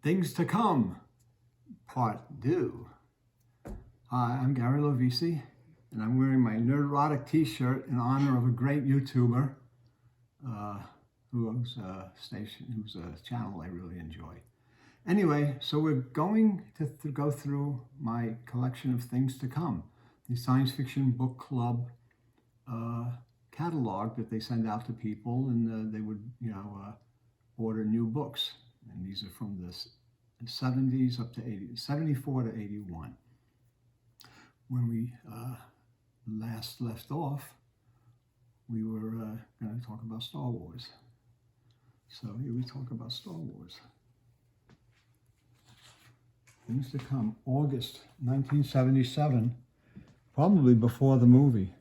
Things to Come, Part 2. Hi, I'm Gary Lovisi, and I'm wearing my Nerdrotic t-shirt in honor of a great YouTuber whose channel I really enjoy. Anyway, so we're going to go through my collection of Things to Come, the Science Fiction Book Club catalog that they send out to people, and they would, order new books. And these are from the 70s up to 74 to 81. When we last left off, we were going to talk about Star Wars. So here we talk about Star Wars. Things to Come, August 1977, probably before the movie.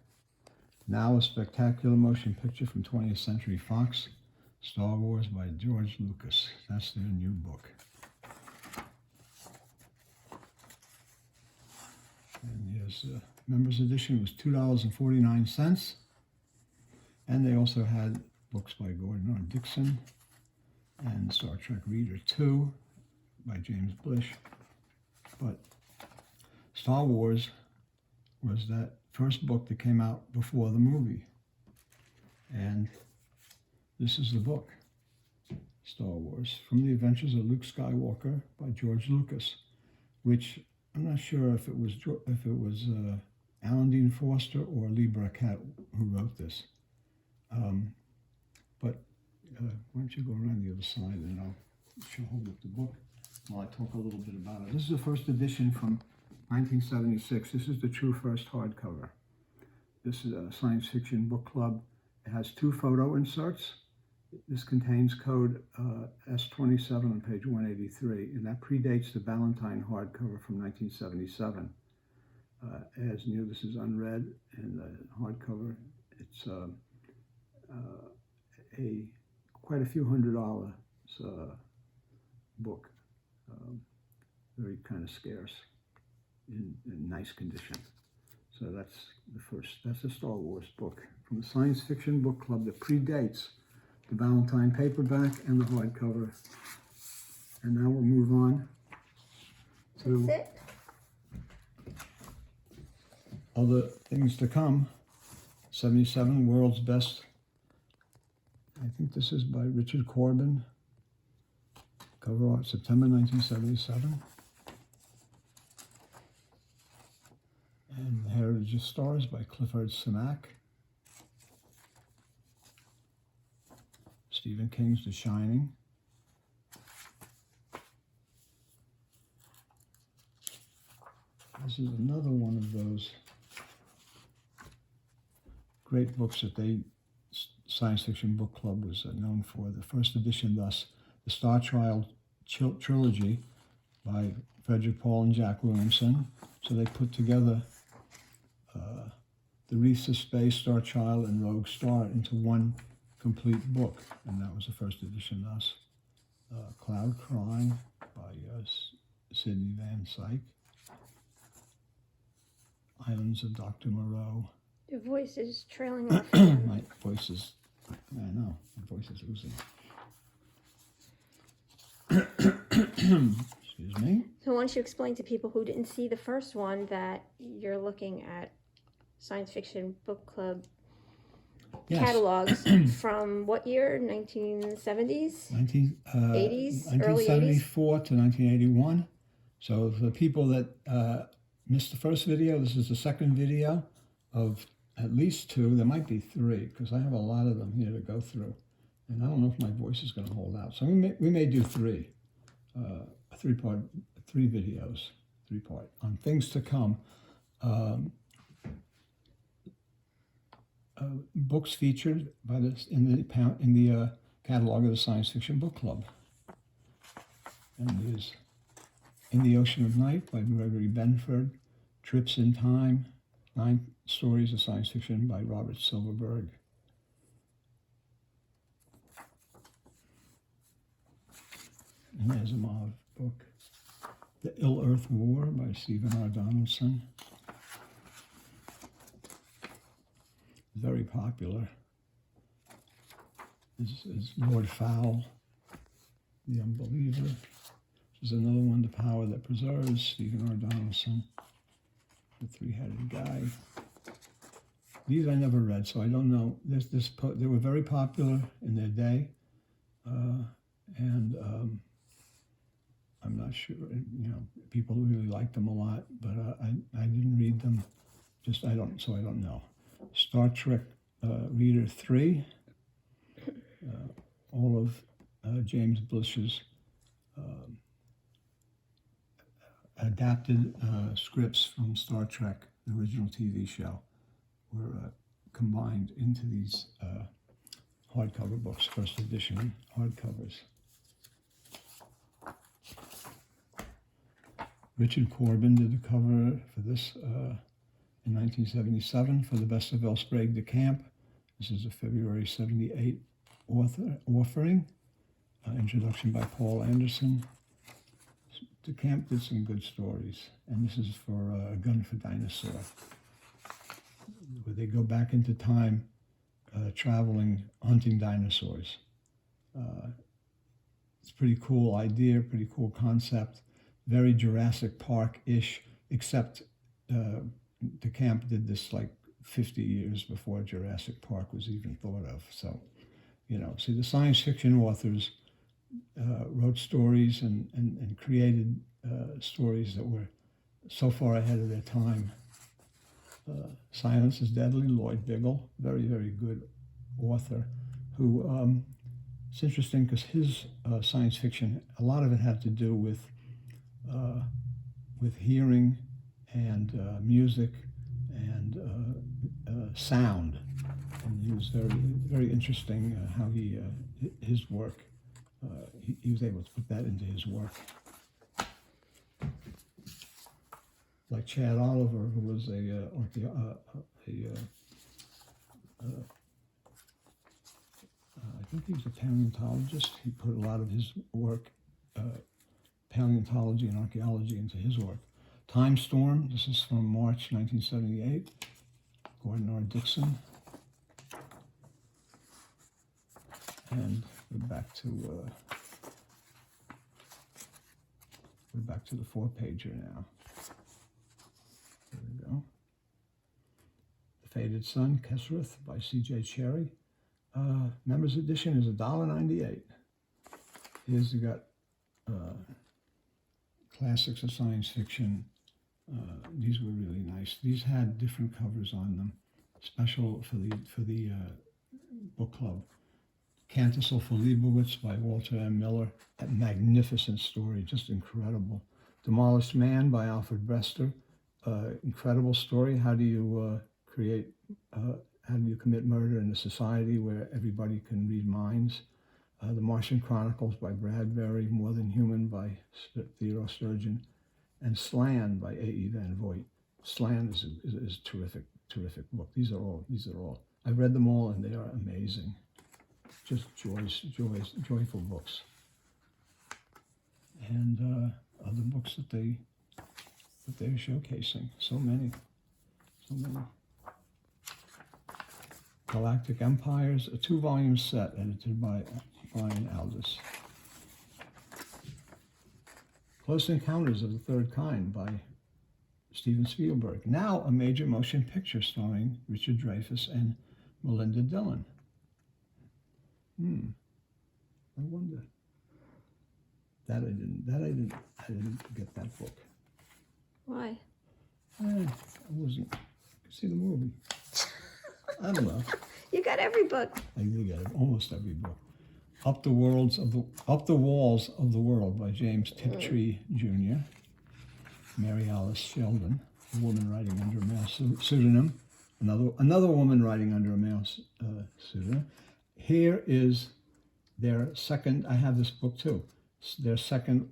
Now a spectacular motion picture from 20th Century Fox, Star Wars by George Lucas. That's their new book. And here's members edition was $2.49. And they also had books by Gordon R. Dixon and Star Trek Reader 2 by James Blish. But Star Wars was that first book that came out before the movie. And this is the book, Star Wars, From the Adventures of Luke Skywalker by George Lucas, which I'm not sure if it was Alan Dean Foster or Lee Brackett who wrote this. But why don't you go around the other side and I'll hold up the book while I talk a little bit about it. This is the first edition from 1976. This is the true first hardcover. This is a Science Fiction Book Club. It has 2 photo inserts. This contains code S27 on page 183, and that predates the Ballantine hardcover from 1977. As new, this is unread, and the hardcover, it's quite a few $100 book, very kind of scarce, in nice condition. So that's the Star Wars book from the Science Fiction Book Club that predates the Ballantine paperback and the hardcover. And now we'll move on to other Things to Come. 77, World's Best. I think this is by Richard Corbin. Cover art, September 1977. And Heritage of Stars by Clifford Simak. Stephen King's The Shining. This is another one of those great books that Science Fiction Book Club was known for. The first edition, thus, the Star Child trilogy by Frederick Paul and Jack Williamson. So they put together the Wreaths of Space, Star Child, and Rogue Star into one complete book, and that was the first edition thus. Cloud Crying by Sidney Van Syke. Islands of Dr. Moreau. Your voice is trailing off. My voice is, I know, my voice is losing. Excuse me. So why don't you explain to people who didn't see the first one that you're looking at Science Fiction Book Club catalogs from what year? 1970s? 80s? Early 1974 to 1981. So for the people that missed the first video, this is the second video of at least 2. There might be 3 because I have a lot of them here to go through. And I don't know if my voice is going to hold out. So we may do 3. 3 videos, 3-part, on Things to Come. Books featured by this in the catalog of the Science Fiction Book Club. And there's In the Ocean of Night by Gregory Benford, Trips in Time, 9 Stories of Science Fiction by Robert Silverberg. And there's a Mav book, The Ill-Earth War by Stephen R. Donaldson. Very popular. This is Lord Fowl, The Unbeliever. There's another one, The Power That Preserves, Stephen R. Donaldson, the three-headed guy. These I never read, so I don't know. They were very popular in their day, and I'm not sure. People really liked them a lot, but I didn't read them. I don't know. Star Trek Reader 3, all of James Blish's adapted scripts from Star Trek, the original TV show, were combined into these hardcover books, first edition hardcovers. Richard Corbin did the cover for this in 1977 for the Best of L. Sprague de Camp. This is a February 78 offering. Introduction by Paul Anderson. De Camp did some good stories, and this is for A Gun for Dinosaur, where they go back into time, traveling, hunting dinosaurs. It's a pretty cool idea, pretty cool concept, very Jurassic Park-ish, except De Camp did this like 50 years before Jurassic Park was even thought of. So, see, the science fiction authors wrote stories and created stories that were so far ahead of their time. Silence is Deadly, Lloyd Biggle, very, very good author, who, it's interesting because his science fiction, a lot of it had to do with hearing and music and sound. And he was very, very interesting how his work, he was able to put that into his work. Like Chad Oliver, who was I think he was a paleontologist. He put a lot of his work, paleontology and archaeology, into his work. Time Storm, this is from March 1978, Gordon R. Dixon. And we're back to the 4-pager now. There we go. The Faded Sun, Kesrith by C.J. Cherry. Members edition is $1.98. Here's you got classics of science fiction. These were really nice. These had different covers on them, special for the book club. Canticle for Leibowitz by Walter M. Miller. A magnificent story, just incredible. Demolished Man by Alfred Bester. Incredible story. How do you commit murder in a society where everybody can read minds? The Martian Chronicles by Bradbury. More Than Human by Theodore Sturgeon. And Slan by A.E. Van Vogt. Slan is a terrific book. These are all. I've read them all, and they are amazing. Just joyful books. And other books that they're showcasing. So many. Galactic Empires, a 2-volume set edited by Brian Aldiss. Close Encounters of the Third Kind by Steven Spielberg. Now a major motion picture starring Richard Dreyfuss and Melinda Dillon. I wonder. I didn't get that book. Why? I wasn't. See the movie. I don't know. You got every book. I do get it, almost every book. Up the Walls of the World by James Tiptree Jr. Mary Alice Sheldon, a woman writing under a male pseudonym. Another woman writing under a male pseudonym. Here is their second. I have this book too. Their second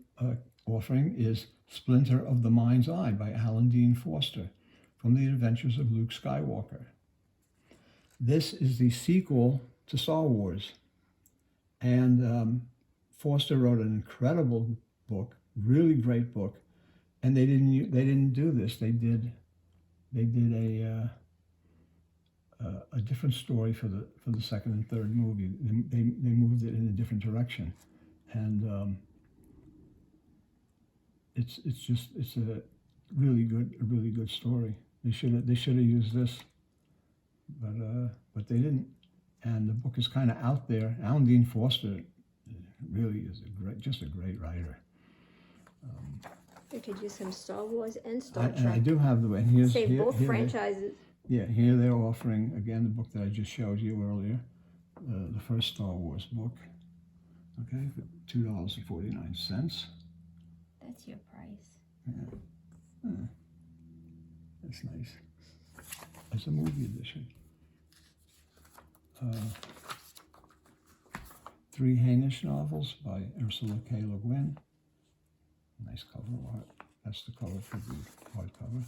offering is Splinter of the Mind's Eye by Alan Dean Foster, from the Adventures of Luke Skywalker. This is the sequel to Star Wars, and Foster wrote an incredible book, really great book, and they didn't do this. They did a different story for the second and third movie. They moved it in a different direction, and it's a really good story. They should have used this, but they didn't. And the book is kind of out there. Alan Dean Foster really is just a great writer. They could use some Star Wars and Star Trek. And I do have the, and here's Save both here franchises. Here they're offering again the book that I just showed you earlier, the first Star Wars book. Okay, for $2.49. That's your price. Yeah. That's nice. It's a movie edition. 3 Hainish novels by Ursula K. Le Guin. Nice cover art. That's the cover for the hardcover.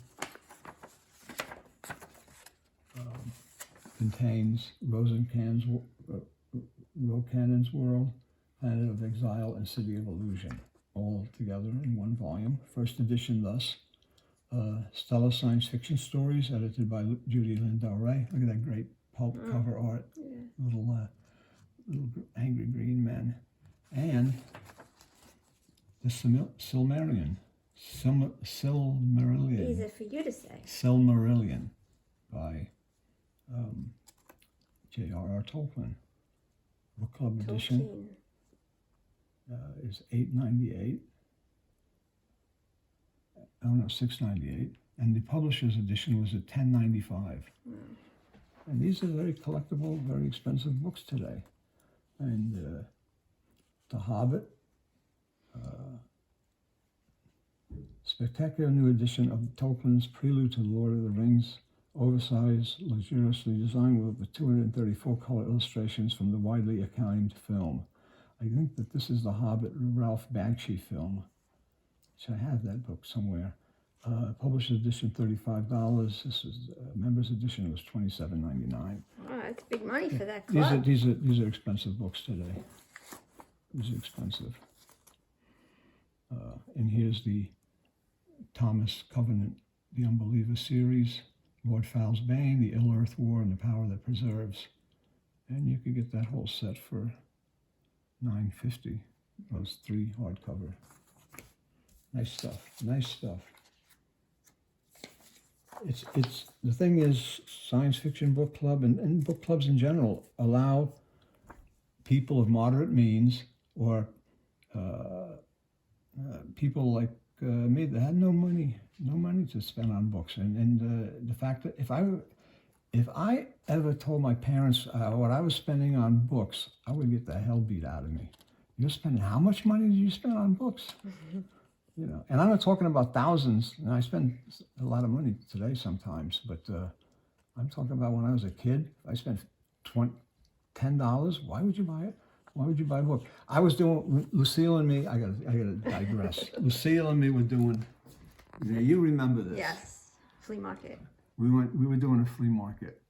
Contains Rosencannon's World, Planet of Exile, and City of Illusion, all together in one volume. First edition, thus. Stellar Science Fiction Stories, edited by Judy Lynn Del Rey. Look at that great pulp cover art. Yeah. Little angry green men. And the Silmarillion. Silmarillion. Easy for you to say. Silmarillion by J.R.R. Tolkien. Book Club edition is $8.98. Oh no, $6.98. And the publisher's edition was at $10.95. And these are very collectible, very expensive books today. And The Hobbit, spectacular new edition of Tolkien's Prelude to the Lord of the Rings, oversized, luxuriously designed with 234 color illustrations from the widely acclaimed film. I think that this is the Hobbit Ralph Bakshi film, which I have that book somewhere. Publisher's edition, $35. This is members edition. It was $27.99. Oh, that's big money for that club. These are expensive books today. These are expensive. And here's the Thomas Covenant, the Unbeliever series, Lord Fowl's Bane, the Ill Earth War, and the Power That Preserves. And you could get that whole set for $9.50. Those 3 hardcover. Nice stuff. Nice stuff. It's the thing is, science fiction book club and book clubs in general allow people of moderate means or people like me that had no money to spend on books. And the fact that if I ever told my parents what I was spending on books, I would get the hell beat out of me. You're spending, how much money do you spend on books? You know, and I'm not talking about thousands. And I spend a lot of money today sometimes, but I'm talking about when I was a kid. I spent $10. Why would you buy it? Why would you buy a book? I was doing, Lucille and me, I gotta digress. Lucille and me were doing, you remember this. Yes, flea market. We were doing a flea market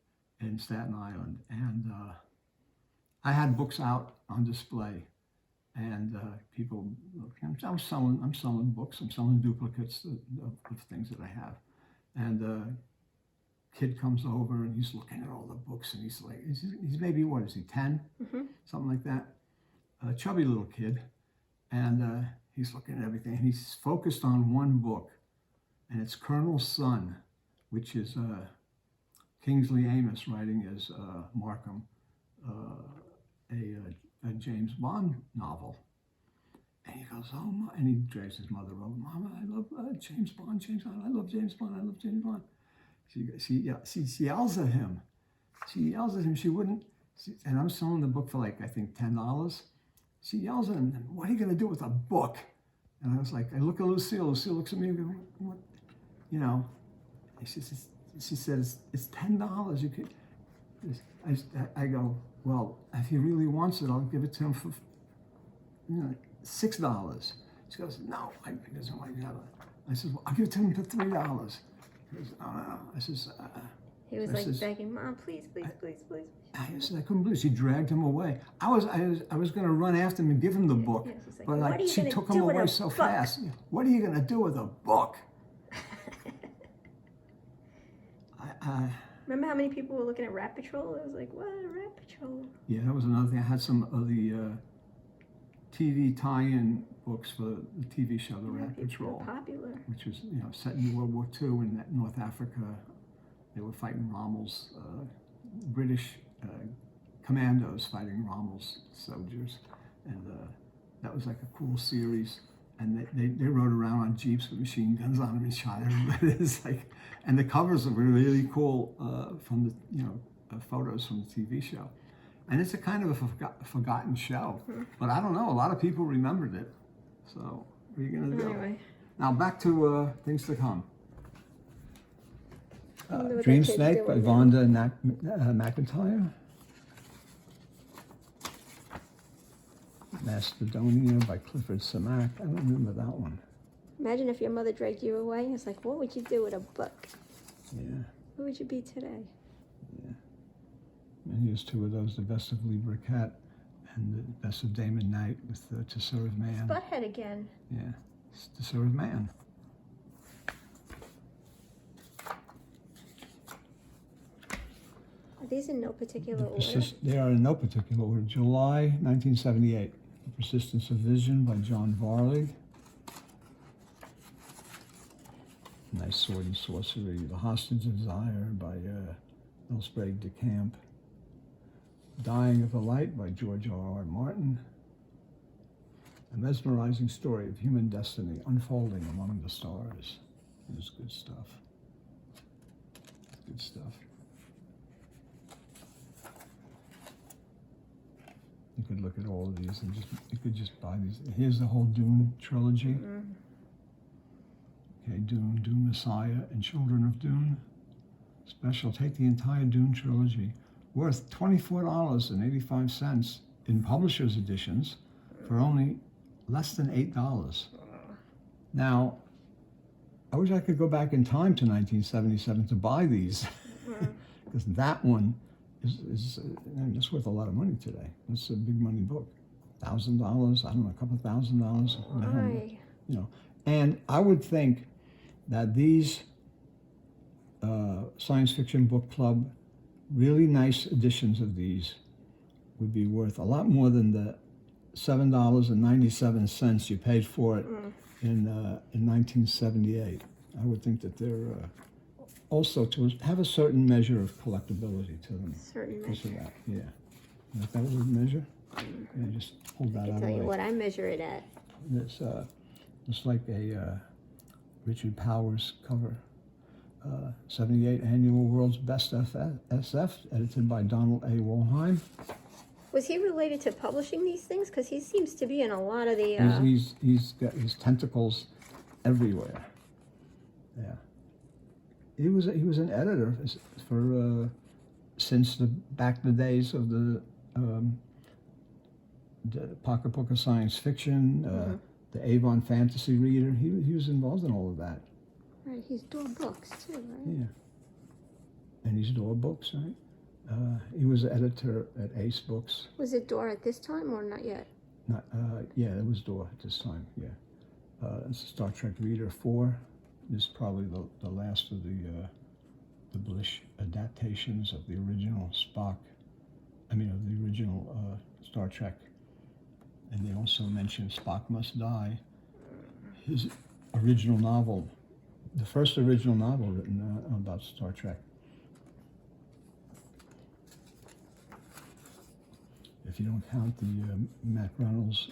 in Staten Island, and I had books out on display. And people, I'm selling books. I'm selling duplicates of things that I have. And a kid comes over and he's looking at all the books and he's like, he's maybe, what is he, 10? Mm-hmm. Something like that. A chubby little kid. And he's looking at everything. And he's focused on one book. And it's Colonel's Son, which is Kingsley Amis writing as Markham, a James Bond novel. And he goes, oh, and he drags his mother over. Mama, I love James Bond, I love James Bond, I love James Bond. She yells at him. She wouldn't, and I'm selling the book for like, I think $10. She yells at him, what are you going to do with a book? And I was like, I look at Lucille. Lucille looks at me and goes, what? You know, she says, it's $10. You could, I go, well, if he really wants it, I'll give it to him for, $6. She goes, no, he doesn't want to have it. I said, well, I'll give it to him for $3. He goes, no. I says, he was like begging, Mom, please. I said, I couldn't believe it. She dragged him away. I was going to run after him and give him the book, like, but she took him away so fast. What are you going to do with a book? Remember how many people were looking at Rat Patrol? It was like, what, Rat Patrol? Yeah, that was another thing. I had some of the TV tie-in books for the TV show The Rat They're Patrol, popular. which was, you know, set in World War II in North Africa. They were fighting Rommel's, British commandos fighting Rommel's soldiers, and that was like a cool series. And they rode around on jeeps with machine guns on them and shot everybody. It's like, and the covers were really cool from the, you know, photos from the TV show. And it's a kind of a forgotten show, but I don't know. A lot of people remembered it. So what are you gonna do? Anyway. Now back to things to come. wonder what Dream that kid's Snake by doing Vonda McIntyre. Macedonia by Clifford Samak. I don't remember that one. Imagine if your mother dragged you away. It's like, what would you do with a book? Yeah. Who would you be today? Yeah. And here's two of those: The Best of Libra Cat and The Best of Damon Knight with To Serve Man. Butthead again. Yeah, it's To Serve Man. Are these in no particular order? They are in no particular order. July 1978. The Persistence of Vision by John Varley. Nice Sword and Sorcery. The Hostage of Desire by Elsprague de Camp. Dying of the Light by George R.R. Martin. A mesmerizing story of human destiny unfolding among the stars. It's good stuff. Good stuff. You could look at all of these and you could just buy these. Here's the whole Dune trilogy. Mm-hmm. Okay, Dune, Dune Messiah, and Children of Dune. Special, take the entire Dune trilogy, worth $24.85 in publisher's editions for only less than $8. Now, I wish I could go back in time to 1977 to buy these, because that one is it's worth a lot of money today. It's a big money book. $1,000, I don't know, a couple $1,000. Why? You know, and I would think that these science fiction book club, really nice editions of these, would be worth a lot more than the $7.97 you paid for it in 1978. I would think that they're also to have a certain measure of collectibility to them. Certain Because of measure. that, yeah. Like that was a measure? Yeah, just hold that I out can of tell the you way. what I measure it at. It's like a Richard Powers cover. 78 Annual World's Best SF, edited by Donald A. Wollheim. Was he related to publishing these things? Because he seems to be in a lot of the. He's got his tentacles everywhere. Yeah. He was an editor for since back the days of the Pocket Book of Science Fiction, the Avon Fantasy Reader. He was involved in all of that. Right, he's doing books too, right? Yeah. And he's Door Books, right? He was editor at Ace Books. Was it Door at this time or not yet? Yeah, it was Door at this time. Yeah. It's Star Trek Reader 4. This is probably the last of the Blish adaptations of the original Spock. Of the original Star Trek. And they also mention Spock Must Die. His original novel, the first original novel written about Star Trek. If you don't count the Matt Reynolds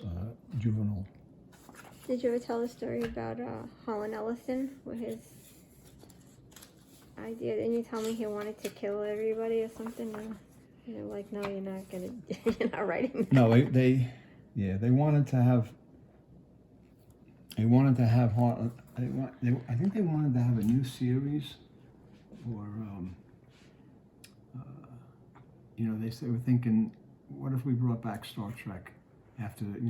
juvenile. Did you ever tell the story about Holland Ellison with his idea? Didn't you tell me he wanted to kill everybody or something? And you're like, no, you're not gonna. You're not writing that. No, they wanted to have. They wanted to have. I think they wanted to have a new series, or they were thinking, what if we brought back Star Trek after it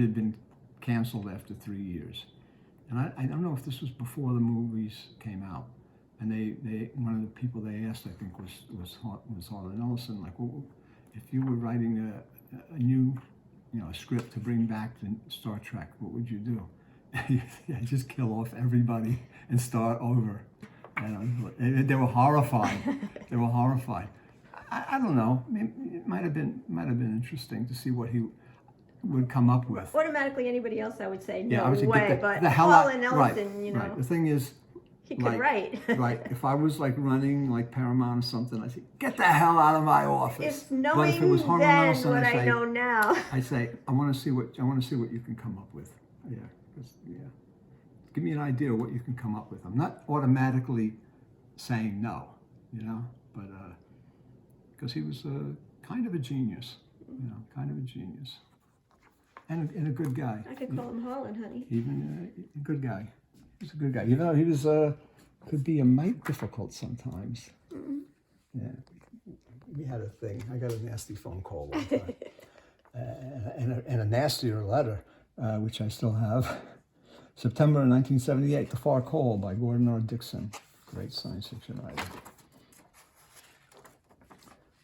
had been canceled after 3 years, and I don't know if this was before the movies came out, and they one of the people they asked, I think, was Harlan Ellison, like, well, if you were writing a new a script to bring back the Star Trek, what would you do? Just kill off everybody and start over. And they were horrified. They were horrified. I don't know. I mean, it might have been interesting to see what he. would come up with. Automatically, anybody else I would say Yeah, I no would say, way, get but the hell Paul out. and Right, Ellison, you know, right. The thing is, he could like, write. right. If I was like running like Paramount or something, I'd say, get the hell out of my office. If knowing But if it was Harlan then Ellison, what I'd I say, know now. I say, I want to see what you can come up with. Yeah, yeah. Give me an idea of what you can come up with. I'm not automatically saying no, you know, but because he was kind of a genius, you know, kind of a genius, and a good guy. I could call him Holland, honey. Even a good guy. He's a good guy. You know, he was could be a mite difficult sometimes. Mm-hmm. Yeah, we had a thing. I got a nasty phone call one time, and a nastier letter, which I still have. September 1978, The Far Call by Gordon R. Dickson, great science fiction writer.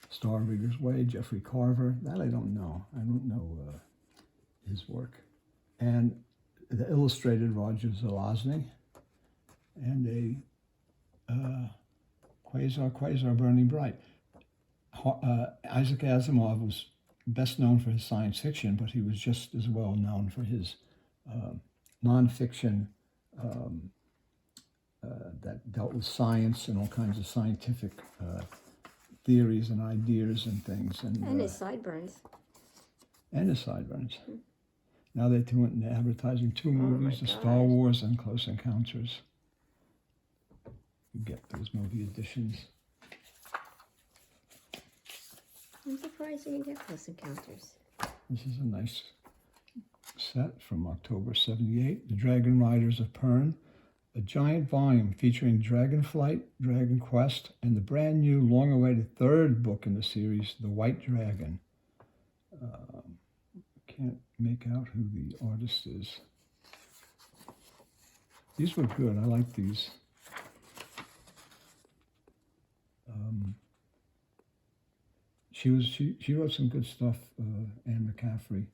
Star Rigger's Way, Jeffrey Carver. That I don't know. I don't know his work. And the illustrated Roger Zelazny, and a Quasar Burning Bright. Isaac Asimov was best known for his science fiction, but he was just as well known for his nonfiction that dealt with science and all kinds of scientific theories and ideas and things. And his sideburns. And his sideburns. Mm-hmm. Now they're advertising two movies, The Star Wars and Close Encounters. You get those movie editions. I'm surprised you didn't get Close Encounters. This is a nice set from October 78, The Dragon Riders of Pern, a giant volume featuring Dragonflight, Dragon Quest, and the brand new, long-awaited third book in the series, The White Dragon. Can't make out who the artist is. These were good. I like these. She wrote some good stuff, Anne McCaffrey.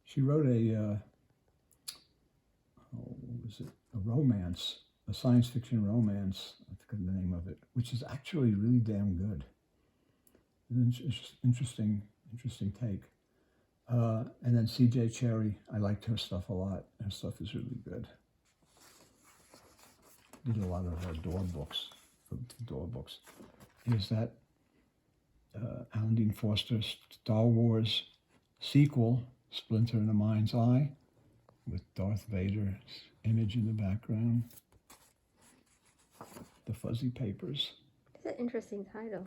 She wrote what was it? A romance, a science fiction romance. I forget the name of it, which is actually really damn good. It's interesting take. And then C.J. Cherry, I liked her stuff a lot. Her stuff is really good. Did a lot of her door books. Here's that Alan Dean Foster Star Wars sequel, Splinter in the Mind's Eye, with Darth Vader's image in the background. The Fuzzy Papers. It's an interesting title.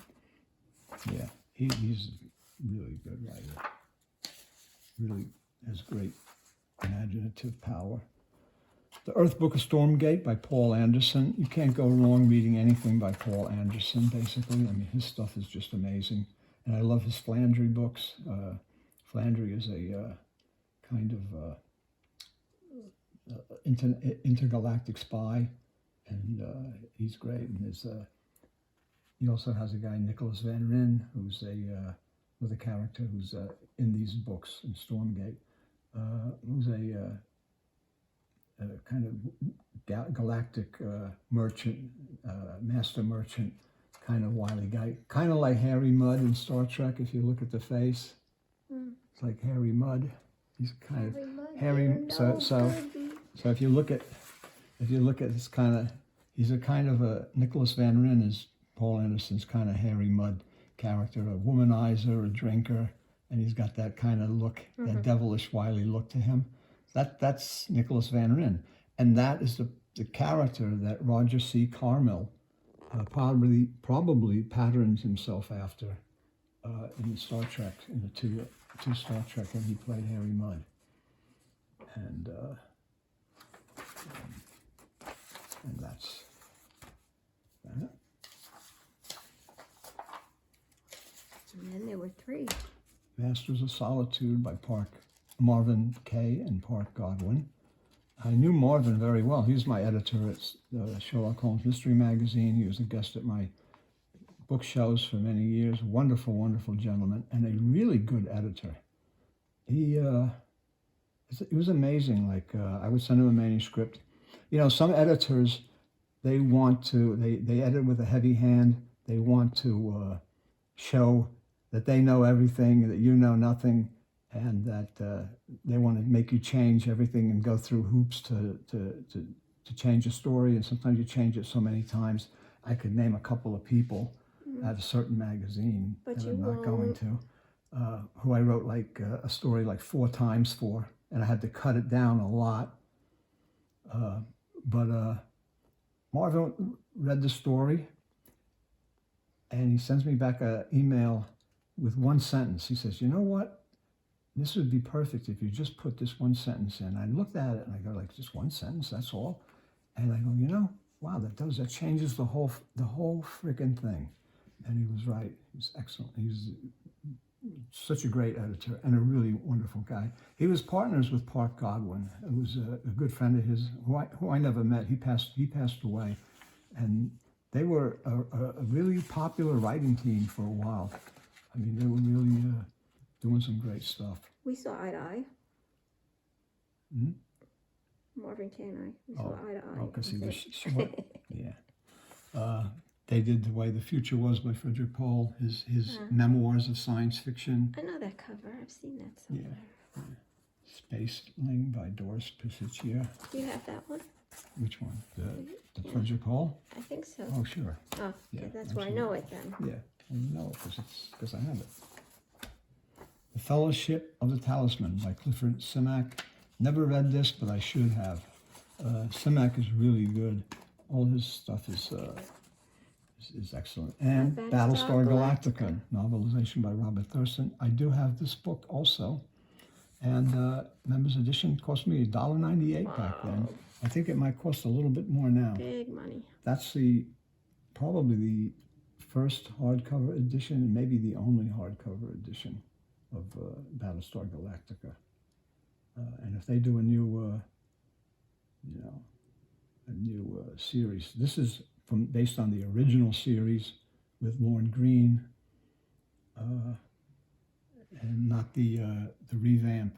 Yeah, he's a really good writer. Really has great imaginative power. The Earth Book of Stormgate by Paul Anderson. You can't go wrong reading anything by Paul Anderson, basically. I mean, his stuff is just amazing. And I love his Flandry books. Flandry is a kind of intergalactic spy, and he's great. And he also has a guy, Nicholas Van Ryn, who's with a character who's in these books in Stormgate, who's a kind of galactic merchant, master merchant, kind of wily guy, kind of like Harry Mudd in Star Trek. If you look at the face, it's like Harry Mudd. He's kind of Harry. So if you look at this kind of, he's a kind of a Nicholas Van Ryn is Paul Anderson's kind of Harry Mudd character, a womanizer, a drinker, and he's got that kind of look, that devilish, wily look to him. That's Nicholas Van Ryn, and that is the character that Roger C. Carmel probably patterns himself after in Star Trek, in the two Star Trek, when he played Harry Mudd, and that's that. And then there were three. Masters of Solitude by Marvin Kaye and Park Godwin. I knew Marvin very well. He was my editor at Sherlock Holmes Mystery Magazine. He was a guest at my book shows for many years. Wonderful, wonderful gentleman, and a really good editor. It was amazing. Like I would send him a manuscript. You know, some editors, they edit with a heavy hand. They want to show that they know everything, that you know nothing, and that they want to make you change everything and go through hoops to change a story, and sometimes you change it so many times. I could name a couple of people at a certain magazine But that you I'm not going won't. to, who I wrote like a story like 4 times for, and I had to cut it down a lot. But Marvin read the story, and he sends me back an email with one sentence. He says, "You know what? This would be perfect if you just put this one sentence in." I looked at it and I go, like, just one sentence, that's all. And I go, wow, that changes the whole freaking thing. And he was right. He was excellent. He's such a great editor and a really wonderful guy. He was partners with Park Godwin, who was a good friend of his, who I never met. He passed away, and they were a really popular writing team for a while. I mean, they were really doing some great stuff. We saw eye to eye. Hmm? Marvin K and I. We saw eye to eye. Oh, because he was short. Yeah. They did The Way the Future Was by Frederick Pohl, his memoirs of science fiction. I know that cover. I've seen that somewhere. Yeah. Spaceling by Doris Pisiccia. Do you have that one? Which one? The Frederick Pohl? I think so. Oh, sure. Oh, Yeah, okay, that's where I know it then. Yeah, I know it because I have it. The Fellowship of the Talisman by Clifford Simak. Never read this, but I should have. Simak is really good. All his stuff is excellent. And Battlestar Galactica, novelization by Robert Thurston. I do have this book also. And members edition cost me $1.98 back then. I think it might cost a little bit more now. Big money. That's probably the first hardcover edition, and maybe the only hardcover edition of Battlestar Galactica. And if they do a new series, this is based on the original series with Lorne Greene, and not the revamp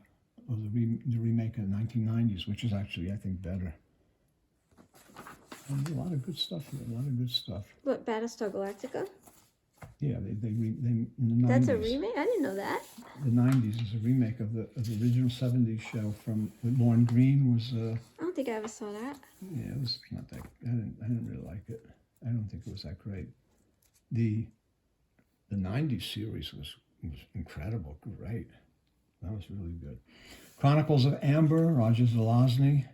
of the remake of the 1990s, which is actually, I think, better. And a lot of good stuff here. A lot of good stuff. What, Battlestar Galactica? Yeah, they in the 90s. That's a remake? I didn't know that. The 90s is a remake of the original 70s show with Lorne Greene was. I don't think I ever saw that. Yeah, it was not that. I didn't really like it. I don't think it was that great. The 90s series was incredible, great. That was really good. Chronicles of Amber, Roger Zelazny.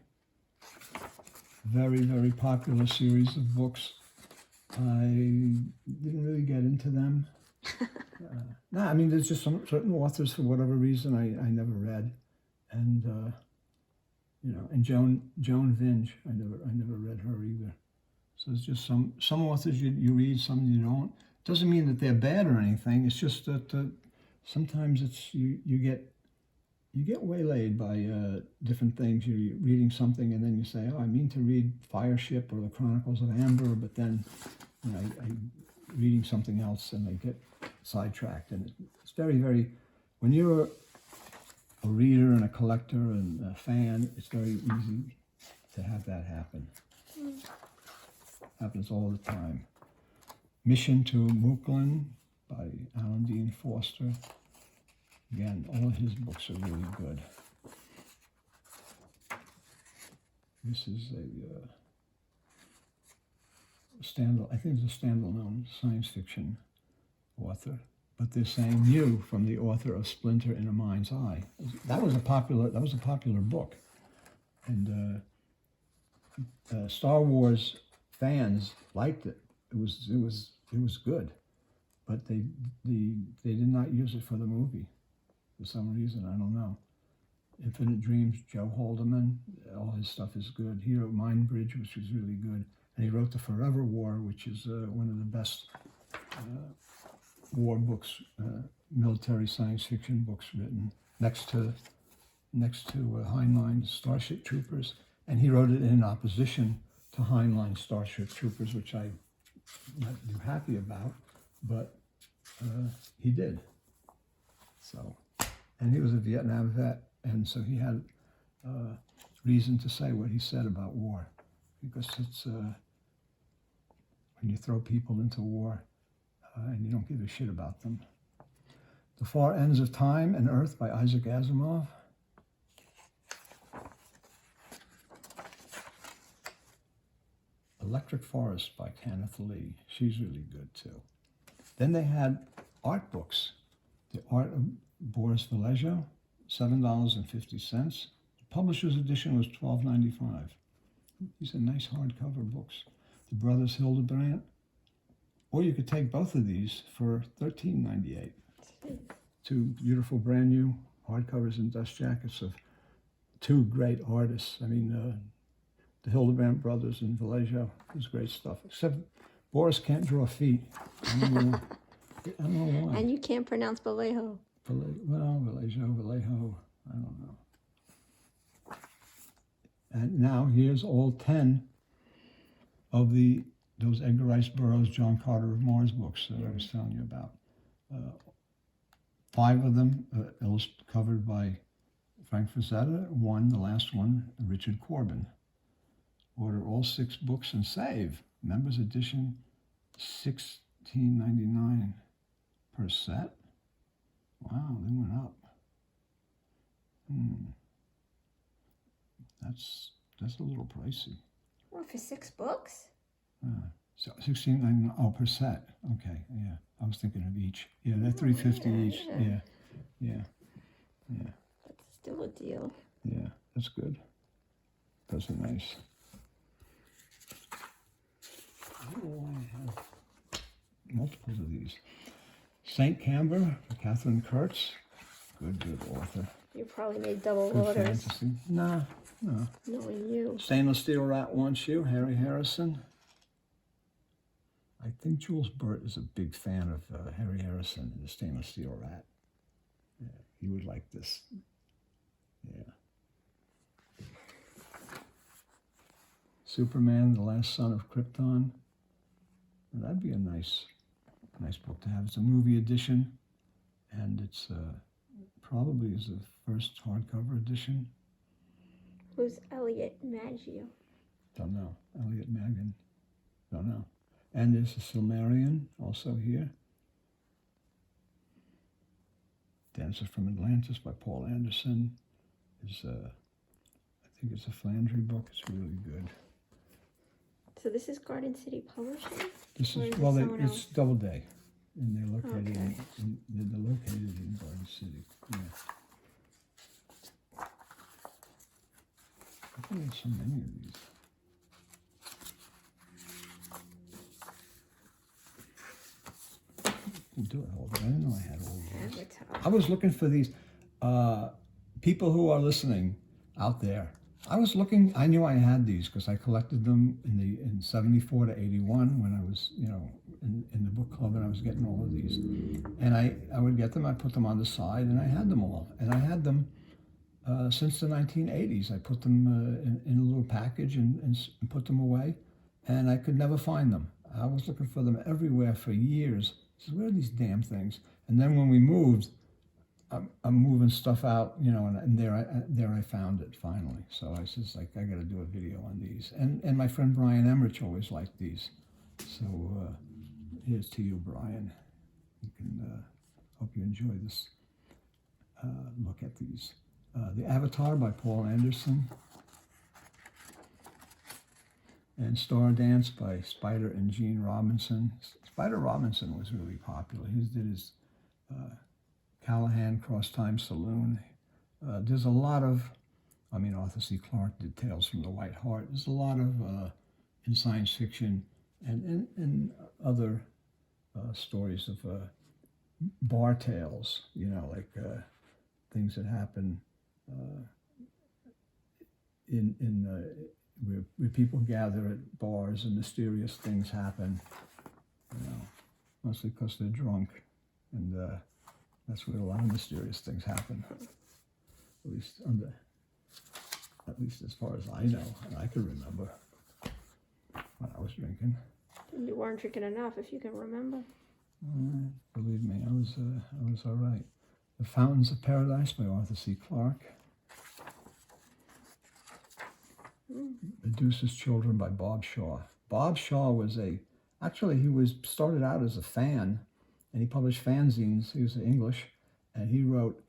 Very, very popular series of books. I didn't really get into them. No, I mean, there's just some certain authors, for whatever reason, I never read. And, and Joan Vinge, I never read her either. So it's just some authors you read, some you don't. Doesn't mean that they're bad or anything. It's just that sometimes it's you get waylaid by different things. You're reading something and then you say, "Oh, I mean to read Fireship or the Chronicles of Amber," but then I'm reading something else and I get sidetracked. And it's very, very, when you're a reader and a collector and a fan, it's very easy to have that happen. Happens all the time. Mission to Mooklin by Alan Dean Foster. Again, all of his books are really good. This is I think it's a standalone science fiction author, but they're saying new from the author of Splinter in a Mind's Eye. That was a popular book, and Star Wars fans liked it. It was good, but they did not use it for the movie for some reason. I don't know. Infinite Dreams, Joe Haldeman, all his stuff is good. He wrote Mind Bridge, which was really good, and he wrote The Forever War, which is one of the best war books, military science fiction books written, next to Heinlein's Starship Troopers, and he wrote it in opposition to Heinlein's Starship Troopers, which I'm not too happy about, but he did. So, and he was a Vietnam vet, and so he had reason to say what he said about war, because it's when you throw people into war and you don't give a shit about them. The Far Ends of Time and Earth by Isaac Asimov. Electric Forest by Kenneth Lee. She's really good too. Then they had art books. The Art of Boris Vallejo, $7.50. The publisher's edition was $12.95. These are nice hardcover books. The Brothers Hildebrandt. Or you could take both of these for $13.98. Two beautiful brand new hardcovers and dust jackets of two great artists. I mean, the Hildebrandt brothers and Vallejo is great stuff. Except Boris can't draw feet. I don't know why. And you can't pronounce Vallejo. Vallejo, I don't know. And now here's all 10 of those Edgar Rice Burroughs, John Carter of Mars books that I was telling you about. 5 of them covered by Frank Frazetta. One, the last one, Richard Corbin. Order all 6 books and save. Members edition, $16.99 per set. Wow, they went up. That's a little pricey. Well, for 6 books? So $16.99 per set. Okay, yeah. I was thinking of each. Yeah, they're $3.50 each. Yeah. That's still a deal. Yeah, that's good. Those are nice. I don't know why I have multiples of these. St. Camber, Catherine Kurtz. Good author. You probably made double Good orders. fantasy. No. Knowing you. Stainless Steel Rat Wants You, Harry Harrison. I think Jules Burt is a big fan of Harry Harrison and the Stainless Steel Rat. Yeah, he would like this. Yeah. Superman, the Last Son of Krypton. Well, that'd be a nice book to have. It's a movie edition, and it's probably is the first hardcover edition. Who's Elliot Maggio? Don't know. Elliot Magan. Don't know. And there's a Silmarillion also here. Dancer from Atlantis by Paul Anderson. I think it's a Flandry book. It's really good. So this is Garden City Publishing? This Or is is it well, someone it's else? Doubleday, and they're located Okay. they're located in Garden City. Yeah. I think there's so many of these. We'll do it. Hold on. I didn't know I had all of these. I was looking for these people who are listening out there. I was looking. I knew I had these because I collected them in 74 to 81 when I was, in the book club, and I was getting all of these. And I would get them. I put them on the side, and I had them all. And I had them since the 1980s. I put them in a little package and put them away, and I could never find them. I was looking for them everywhere for years. I said, where are these damn things? And then when we moved, I'm moving stuff out, and there I found it finally. So I says, I got to do a video on these. And my friend Brian Emmerich always liked these. So here's to you, Brian. You can hope you enjoy this look at these. The Avatar by Paul Anderson. And Star Dance by Spider and Gene Robinson. Spider Robinson was really popular. He did his Callahan Cross Time Saloon. There's a lot of, Arthur C. Clarke did Tales from the White Heart. There's a lot of in science fiction and other stories of bar tales, like things that happen where people gather at bars and mysterious things happen, mostly because they're drunk, and that's where a lot of mysterious things happen. At least as far as I know, and I can remember when I was drinking. You weren't drinking enough, if you can remember. Believe me, I was all right. The Fountains of Paradise by Arthur C. Clarke. Medusa's Children by Bob Shaw. Bob Shaw was started out as a fan, and he published fanzines. He was English, and he wrote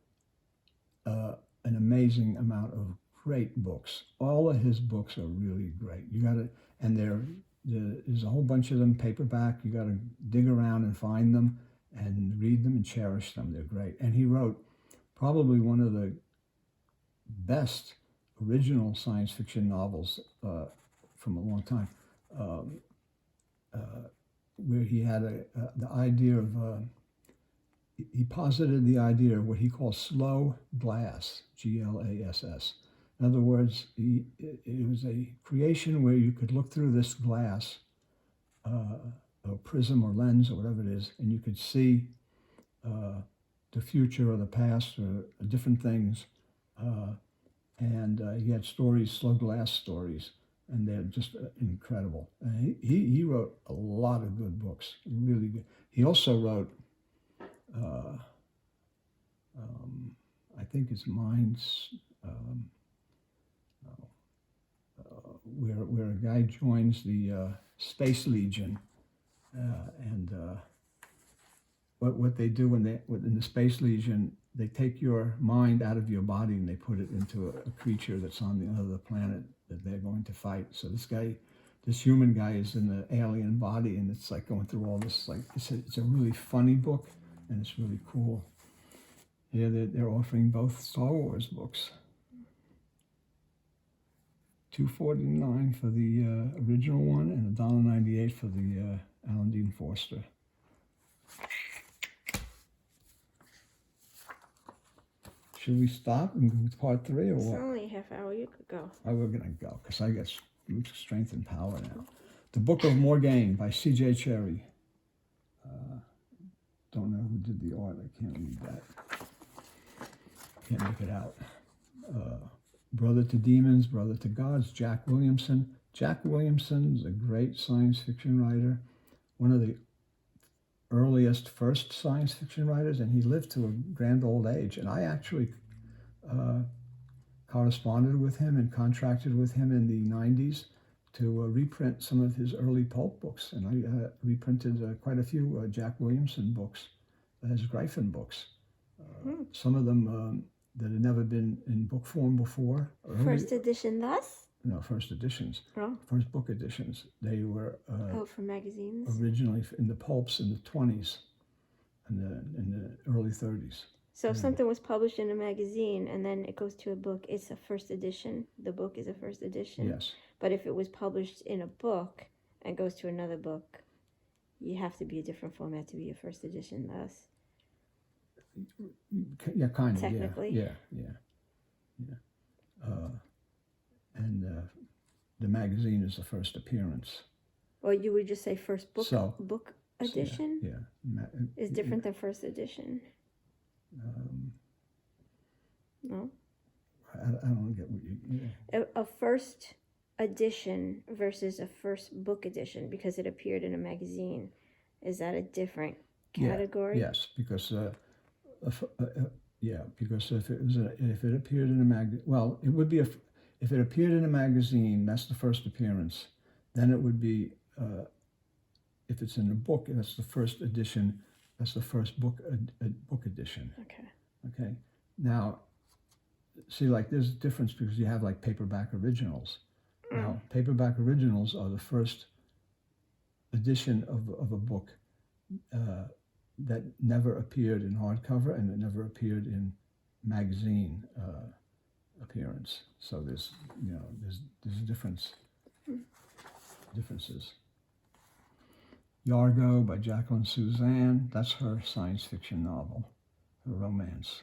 an amazing amount of great books. All of his books are really great. You got to, and there's a whole bunch of them paperback. You got to dig around and find them and read them and cherish them. They're great. And he wrote probably one of the best original science fiction novels from a long time, where he had the idea of, he posited the idea of what he calls slow glass, Glass. In other words, it was a creation where you could look through this glass, or prism or lens or whatever it is, and you could see the future or the past or different things. And he had stories, slow glass stories, and they're just incredible. And he wrote a lot of good books, really good. He also wrote, I think it's Minds, where a guy joins the Space Legion, and what they do in the Space Legion, they take your mind out of your body and they put it into a creature that's on the other planet that they're going to fight. So this human guy is in the alien body, and it's like going through all this. Like it's a really funny book, and it's really cool. Yeah, they're offering both Star Wars books. $2.49 for the original one, and $1.98 for the Alan Dean Forster. Should we stop and go to part 3 or what? It's only a half hour. You could go. Oh, we're gonna go because I got strength and power now. The Book of Morgaine by C.J. Cherryh. Don't know who did the art. I can't read that. Can't make it out. Brother to Demons, Brother to Gods, Jack Williamson. Jack Williamson is a great science fiction writer, one of the earliest first science fiction writers, and he lived to a grand old age. And I actually corresponded with him and contracted with him in the 90s to reprint some of his early pulp books. And I reprinted quite a few Jack Williamson books, his Gryphon books. Some of them that had never been in book form before. First edition, thus? No, first editions. Oh. First book editions. They were from magazines? Originally in the pulps in the 20s and in the early 30s. So if something was published in a magazine and then it goes to a book, it's a first edition. The book is a first edition. Yes. But if it was published in a book and goes to another book, you have to be a different format to be a first edition, thus. Yeah, kind of. Technically. Yeah. And the magazine is the first appearance. Or you would just say first book, book edition? Yeah. Is different than first edition. No? I don't get what you... Yeah. A first edition versus a first book edition because it appeared in a magazine. Is that a different category? Yeah. Yes, because... because if it appeared in a magazine, well, it would be if it appeared in a magazine, that's the first appearance. Then it would be if it's in a book, that's the first edition. That's the first book edition. Okay. Now, see, like there's a difference because you have like paperback originals. Now, paperback originals are the first edition of a book. That never appeared in hardcover and it never appeared in magazine appearance. So there's a difference. Differences. Yargo by Jacqueline Suzanne. That's her science fiction novel, her romance.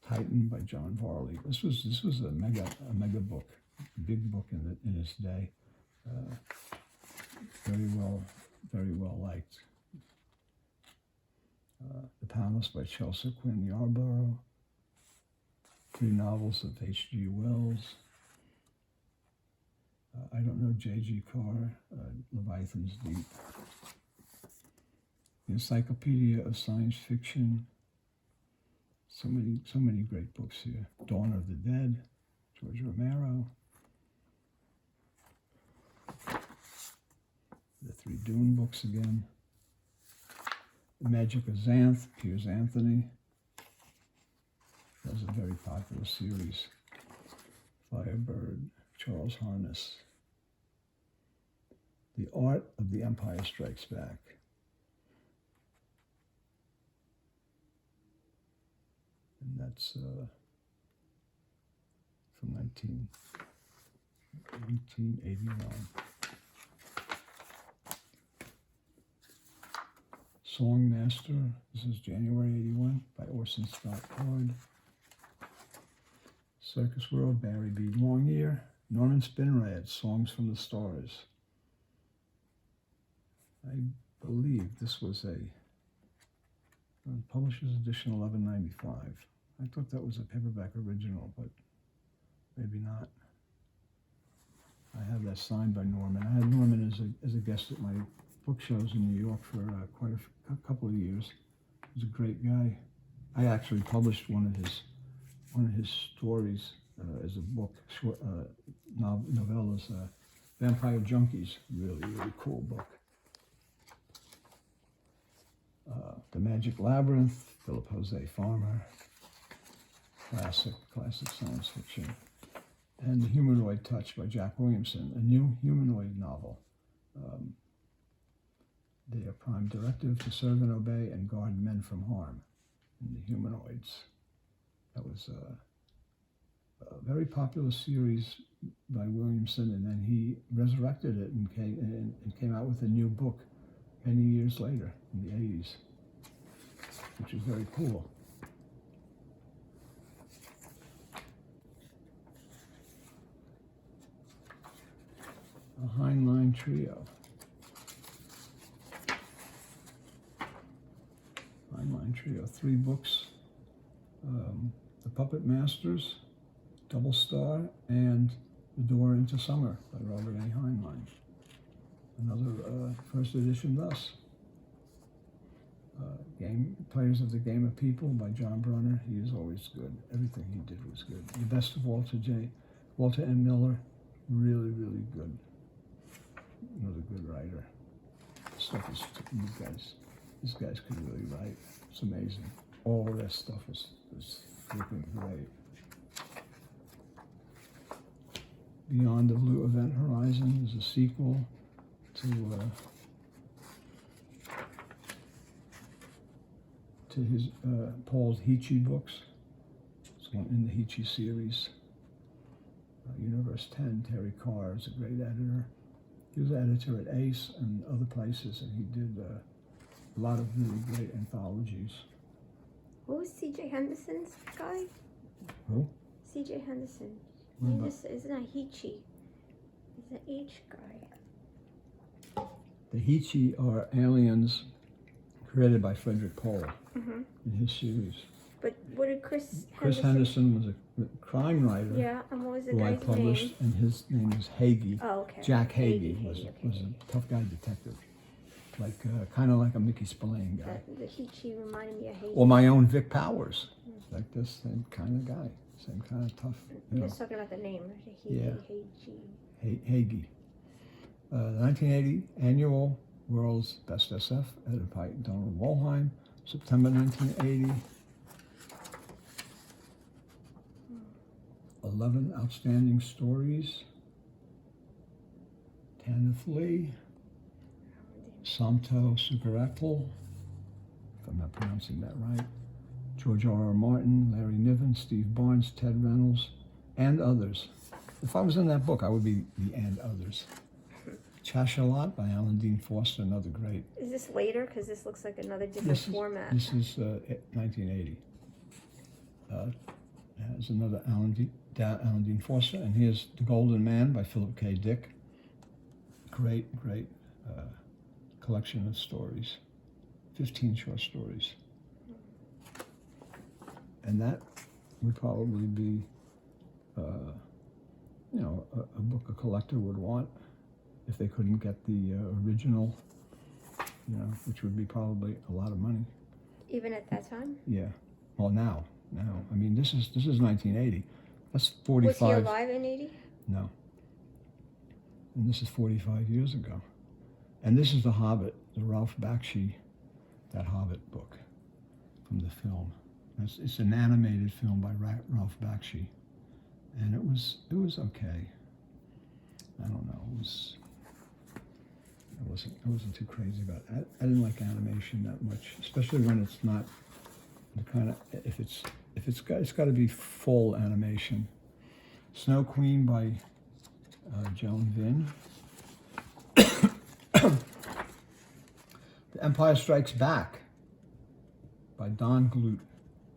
Titan by John Varley. This was a mega book. Big book in its day, very well liked. The Palace by Chelsea Quinn Yarborough. 3 novels of H.G. Wells. I don't know J.G. Carr. Leviathan's Deep. The Encyclopedia of Science Fiction. So many great books here. Dawn of the Dead, George Romero. The 3 Dune books again. The Magic of Xanth, Piers Anthony. That was a very popular series. Firebird, Charles Harness. The Art of the Empire Strikes Back. And that's from 1981. Songmaster, this is January 81 by Orson Scott Card. Circus World, Barry B. Longear. Norman Spinrad, Songs from the Stars. I believe this was a publisher's edition, $11.95. I thought that was a paperback original, but maybe not. I have that signed by Norman. I had Norman as a guest at my book shows in New York for quite a couple of years. He was a great guy. I actually published one of his stories as a book, short novellas, Vampire Junkies. Really, really cool book. The Magic Labyrinth, Philip Jose Farmer. Classic science fiction. And The Humanoid Touch by Jack Williamson, a new humanoid novel. They are prime directive to serve and obey and guard men from harm. And the humanoids. That was a very popular series by Williamson, and then he resurrected it and came out with a new book many years later in the 80s, which is very cool. A Heinlein Trio. Heinlein Trio, 3 books. The Puppet Masters, Double Star, and The Door into Summer by Robert A. Heinlein. Another first edition thus. Players of the Game of People by John Brunner. He is always good. Everything he did was good. The Best of Walter N. Miller. Really, really good. Another good writer. Stuff is, these guys could really write. It's amazing. All of that stuff was freaking great. Beyond the Blue Event Horizon is a sequel to his Paul's Heechee books. It's one in the Heechee series. Universe 10, Terry Carr is a great editor. He was editor at Ace and other places, and he did a lot of really great anthologies. Who was C.J. Henderson's guy? Who? C.J. Henderson. Isn't that Heechee? He's the H guy. The Heechee are aliens created by Frederick Pohl in his series. But what did Chris Henderson was a crime writer. Yeah, and what was the who I guy's published, name? and his name was Hagee. Oh, okay. Jack Hagee was okay. a tough guy detective, like kind of like a Mickey Spillane guy, The Heechee reminded me of Hagee. or my own Vic Powers, like this same kind of guy, same kind of tough. You're just talking about the name, right? Hagee. Hagee. The 1980 annual World's Best SF, edited by Donald Wollheim, September 1980. 11 Outstanding Stories. Tanith Lee. Samto Sukarakul, if I'm not pronouncing that right. George R.R. Martin, Larry Niven, Steve Barnes, Ted Reynolds, and others. If I was in that book, I would be the and others. Chashalot by Alan Dean Foster, another great. Is this later? Because this looks like another different format. This is 1980. There's another Alan Dean Foster, and here's The Golden Man by Philip K. Dick. Great collection of stories, 15 short stories. And that would probably be, a book a collector would want if they couldn't get the original, which would be probably a lot of money. Even at that time? Yeah. Well, now. I mean, this is 1980. That's 45. Was he alive in 80? No. And this is 45 years ago. And this is The Hobbit, the Ralph Bakshi, that Hobbit book from the film. It's an animated film by Ralph Bakshi, and it was okay. I don't know. I wasn't too crazy about it. I didn't like animation that much, especially when it's not the kind of it's got to be full animation. Snow Queen by Joan Vinn. The Empire Strikes Back by Don Glut,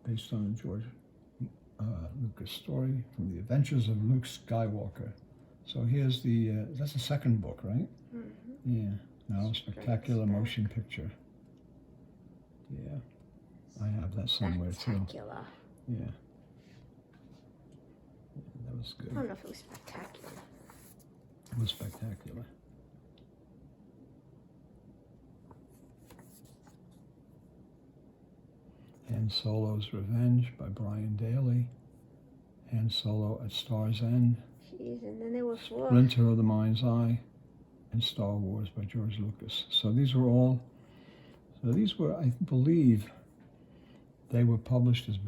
based on the George Lucas story from the Adventures of Luke Skywalker. So here's that's the second book, right? Mm-hmm. Yeah. Now, Spectacular Motion Picture. Yeah. I have that somewhere Spectacular. Too. Yeah. That was good. I don't know if it was spectacular. It was spectacular. Han Solo's Revenge by Brian Daley. Han Solo at Star's End. Jeez, and then there was Splinter of the Mind's Eye, and Star Wars by George Lucas. So these were, I believe, they were published as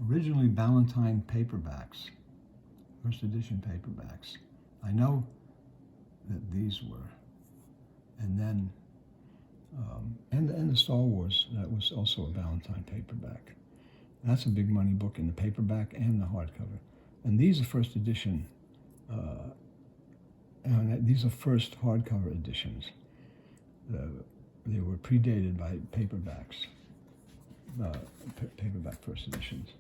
originally Ballantine paperbacks, first edition paperbacks. I know that these were, and then, and the Star Wars, that was also a Ballantine paperback. That's a big money book in the paperback and the hardcover. And these are first edition, and these are first hardcover editions. They were predated by paperbacks, paperback first editions.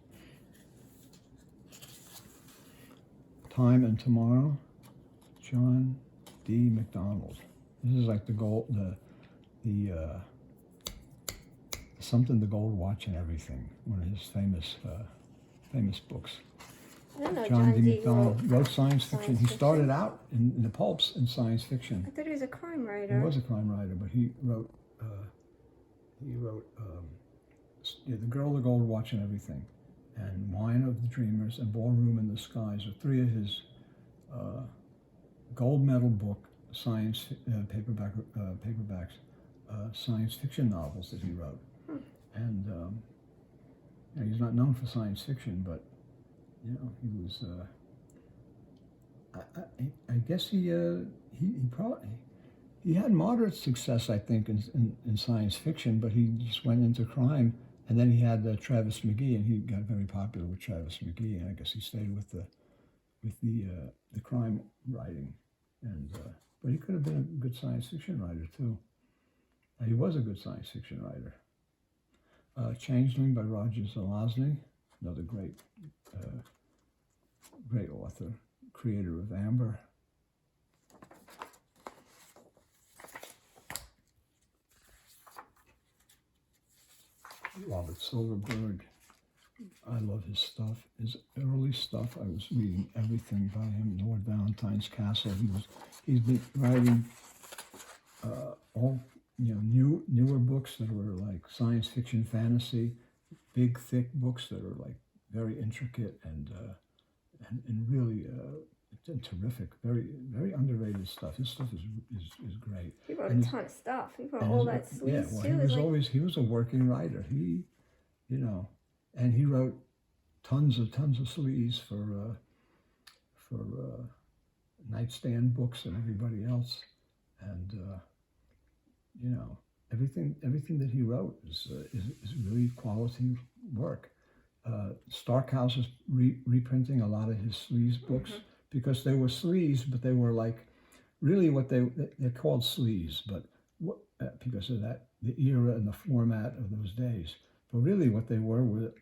Time and Tomorrow, John D. MacDonald. This is like the Something the Gold Watch and Everything, one of his famous books. I don't know, John D. D. MacDonald wrote science fiction. He started out in the pulps in science fiction. I thought he was a crime writer. He was a crime writer, but he wrote The Girl, the Gold Watch and Everything, and Wine of the Dreamers, and Ballroom in the Skies are three of his gold medal book science paperbacks, science fiction novels that he wrote. And he's not known for science fiction, but he was. I guess he probably had moderate success, I think, in science fiction, but he just went into crime. And then he had Travis McGee, and he got very popular with Travis McGee. And I guess he stayed with the crime writing, but he could have been a good science fiction writer too. And he was a good science fiction writer. Changeling by Roger Zelazny, another great author, creator of Amber. Robert Silverberg. I love his stuff. His early stuff. I was reading everything by him. Lord Valentine's Castle. He's been writing all newer books that were like science fiction, fantasy, big thick books that are like very intricate and really terrific. Very very underrated stuff. His stuff is great. He wrote a ton of stuff. He wrote all that sleaze too. He was a working writer. And he wrote tons of sleaze for nightstand books and everybody else, and everything that he wrote is really quality work. Starkhouse is reprinting a lot of his sleaze books because they were sleaze, but they were like really what they're called sleaze, but because of the era and the format of those days. But really, what they were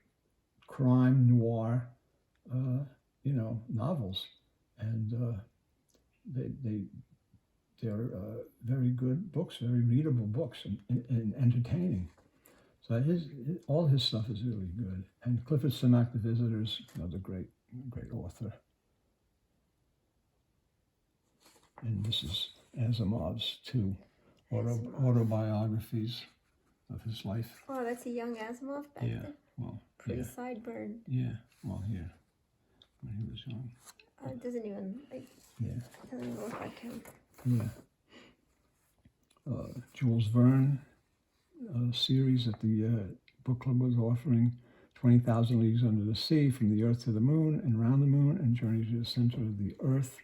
crime noir, novels, and they're very good books, very readable books, and entertaining. So all his stuff is really good. And Clifford Simak, The Visitors, another great author. And this is Asimov's two autobiographies of his life. Oh, that's a young Asimov back there? Well, pretty sideburn. Yeah, well, here, when he was young. It doesn't even, it doesn't even look like him. Yeah. Jules Verne series that the book club was offering. 20,000 Leagues Under the Sea, From the Earth to the Moon and Around the Moon, and Journey to the Center of the Earth.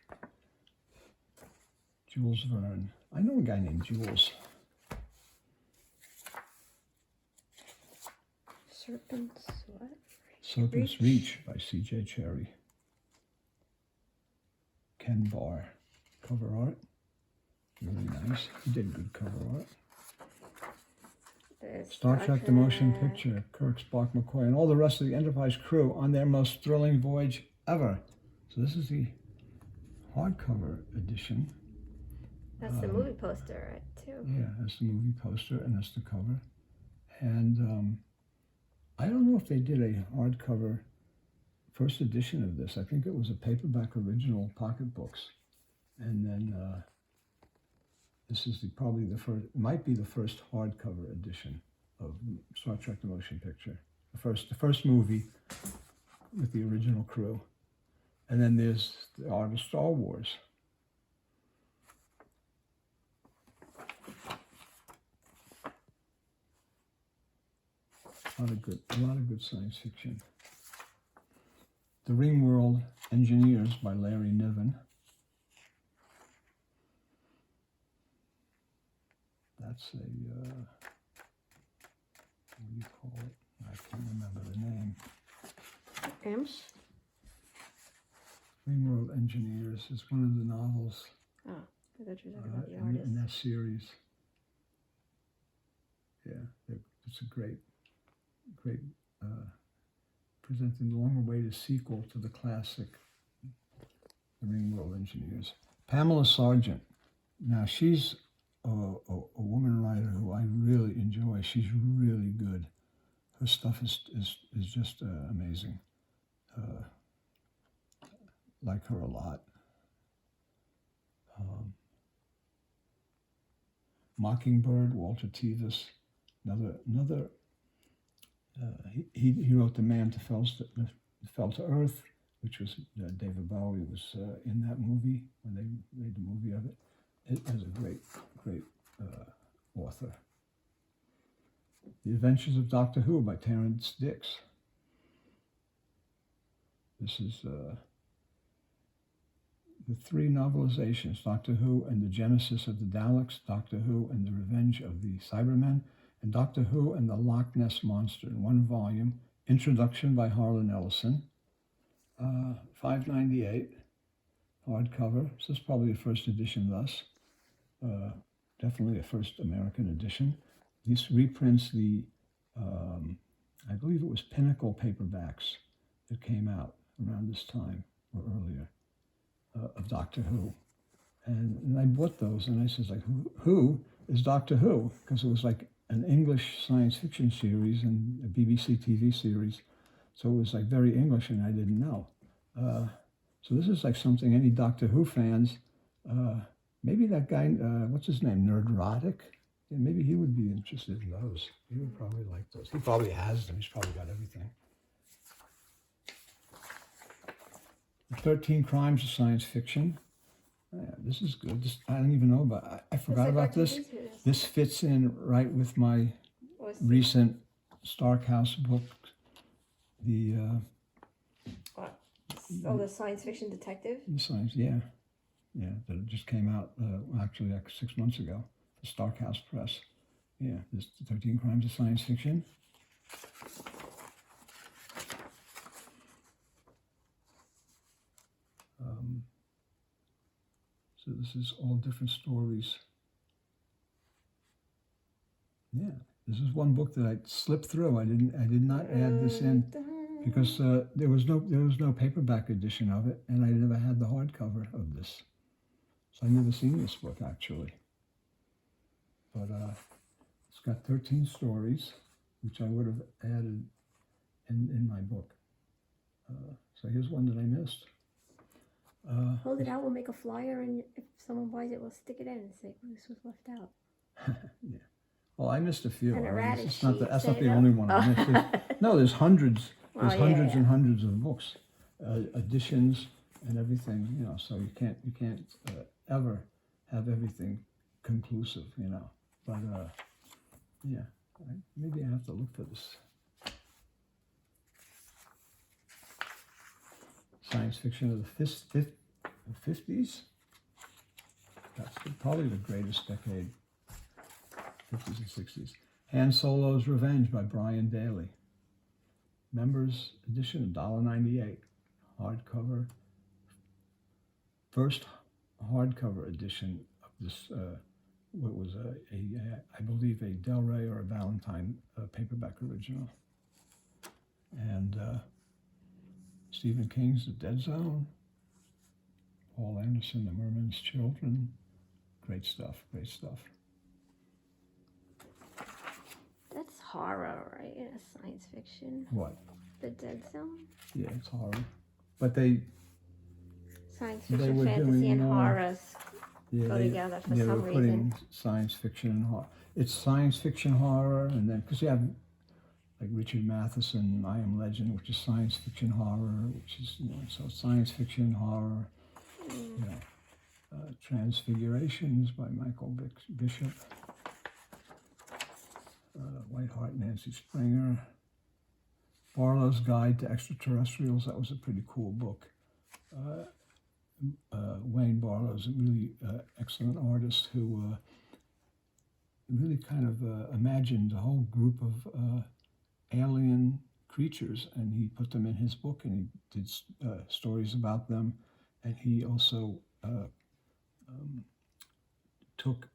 Jules Verne. I know a guy named Jules. Serpent's Reach by C.J. Cherry. Ken Barr. Cover art. Really nice. He did good cover art. Star Trek The Motion Picture, Kirk, Spock, McCoy, and all the rest of the Enterprise crew on their most thrilling voyage ever. So this is the hardcover edition. That's the movie poster, right, too? Yeah, that's the movie poster, and that's the cover. And I don't know if they did a hardcover first edition of this. I think it was a paperback original pocketbooks. And then this is probably the first, might be the first hardcover edition of Star Trek: The Motion Picture. The first movie with the original crew. And then there's the art of Star Wars. A lot of good science fiction. The Ringworld Engineers by Larry Niven. That's a, what do you call it? I can't remember the name. Imps? Ringworld Engineers is one of the novels Oh, I thought you were talking about the artist. in that series. Yeah, it's a great presenting the long-awaited sequel to the classic, The Ringworld Engineers. Pamela Sargent. Now, she's a woman writer who I really enjoy. She's really good. Her stuff is just amazing. Like her a lot. Mockingbird, Walter Tevis. Another. He wrote The Man Fell to Earth, which was David Bowie was in that movie when they made the movie of it. It is a great author. The Adventures of Doctor Who by Terrence Dicks. This is the three novelizations, Doctor Who and the Genesis of the Daleks, Doctor Who and the Revenge of the Cybermen, and Doctor Who and the Loch Ness Monster in one volume. Introduction by Harlan Ellison. $5.98 hardcover. This is probably a first edition thus. Definitely a first American edition. This reprints the, I believe it was Pinnacle paperbacks that came out around this time or earlier of Doctor Who. And I bought those and I says like, who is Doctor Who? Because it was like an English science fiction series and a BBC TV series. So it was like very English and I didn't know. So this is like something any Doctor Who fans, maybe that guy, what's his name, Nerdrotic? Yeah, maybe he would be interested in those. He would probably like those. He probably has them. He's probably got everything. 13 Crimes of Science Fiction. Yeah, this is good. I don't even know about. I forgot about this. This fits in right with my recent Stark House book. The the science fiction detective. The science, yeah, that just came out actually like 6 months ago. The Stark House Press. Yeah, this 13 Crimes of Science Fiction. So this is all different stories. Yeah, this is one book that I slipped through. I did not add this in because there was no paperback edition of it, and I never had the hardcover of this, so I never seen this book actually. But it's got 13 stories, which I would have added in my book. So here's one that I missed. Hold it out, we'll make a flyer, and if someone buys it, we'll stick it in and say, oh, this was left out. Yeah. Well, I missed a few. And a radish that's not the only one I missed. No, there's hundreds. There's hundreds and hundreds of books, editions, and everything. You know, so you can't ever have everything conclusive, you know. But yeah, maybe I have to look for this. Science fiction of the 50s. That's probably the greatest decade, 50s and 60s. Han Solo's Revenge by Brian Daley. Members edition, $1.98. Hardcover. First hardcover edition of this, what was I believe a Del Rey or a Valentine paperback original. And Stephen King's The Dead Zone. Paul Anderson, The Merman's Children. Great stuff, great stuff. That's horror, right? Yeah, science fiction. What? The Dead Zone? Yeah, it's horror. But they... Science fiction, fantasy, and horror go together for some they were reason. putting science fiction and horror. It's science fiction horror, and then, because you have like Richard Matheson, I Am Legend, which is science fiction horror, which is, you know, so science fiction horror, you know. Transfigurations by Michael Bishop. White Heart, Nancy Springer. Barlow's Guide to Extraterrestrials, that was a pretty cool book. Wayne Barlow is a really excellent artist who really kind of imagined a whole group of alien creatures, and he put them in his book, and he did stories about them, and he also took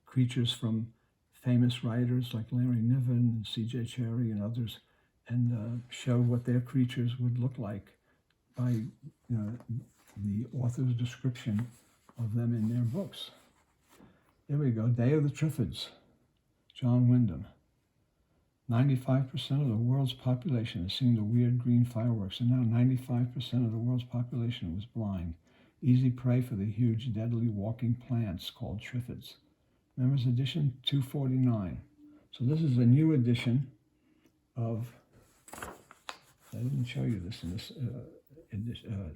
creatures from famous writers like Larry Niven and C.J. Cherryh and others, and showed what their creatures would look like by, you know, the author's description of them in their books. Here we go, Day of the Triffids, John Wyndham. 95% of the world's population has seen the weird green fireworks, and now 95% of the world's population was blind. Easy prey for the huge, deadly walking plants called triffids. Members edition 249. So this is a new edition of, I didn't show you this in this edition.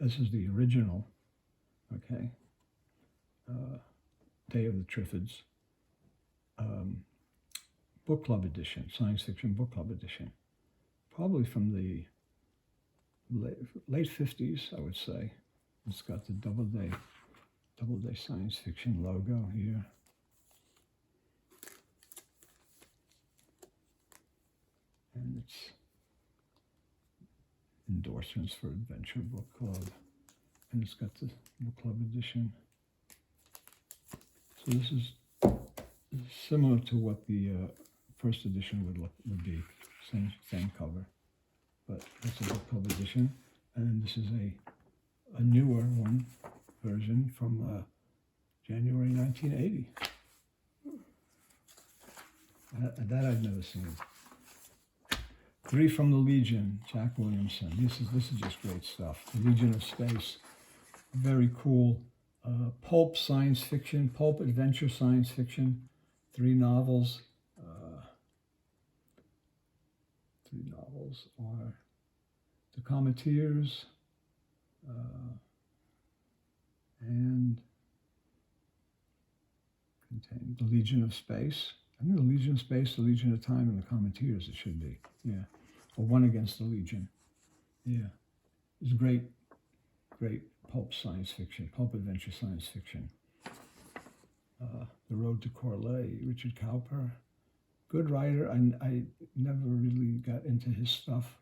This is the original, okay, Day of the Triffids. Book Club edition, science fiction book club edition. Probably from the late 50s, I would say. It's got the Doubleday science fiction logo here. And it's endorsements for Adventure Book Club. And it's got the book club edition. So this is similar to what the first edition would be, same cover, but that's a book club edition, and this is a newer version from January 1980. That I've never seen. Three from the Legion, Jack Williamson. This is just great stuff. The Legion of Space, very cool. Pulp science fiction, pulp adventure science fiction. Three novels. Three novels are The Cometeers and contain The Legion of Space. I think The Legion of Space, The Legion of Time, and The Cometeers it should be. Yeah. Or One Against the Legion. Yeah. It's great pulp science fiction, pulp adventure science fiction. The Road to Corley, Richard Cowper. Good writer. I never really got into his stuff.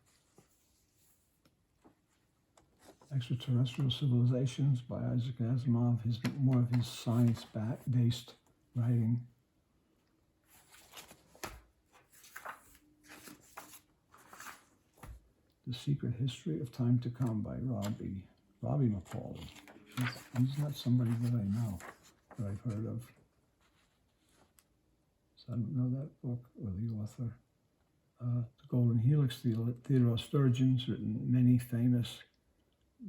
Extraterrestrial Civilizations by Isaac Asimov. More of his science-based writing. The Secret History of Time to Come by Robbie McCauley. He's not somebody that I know, that I've heard of. So I don't know that book or the author. The Golden Helix, Theodore Sturgeon's written many famous,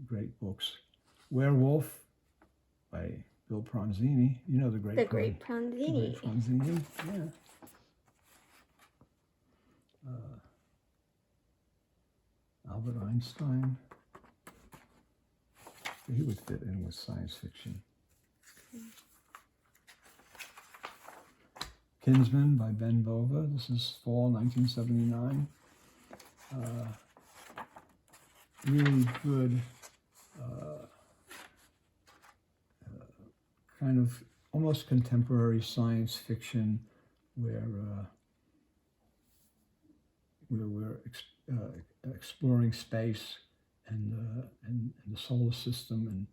great books. Werewolf by Bill Pronzini. You know the great Pronzini. Pronzini, yeah. Albert Einstein. He would fit in with science fiction. Kinsman by Ben Bova. This is fall 1979. Really good, kind of almost contemporary science fiction where we're exploring space and the solar system and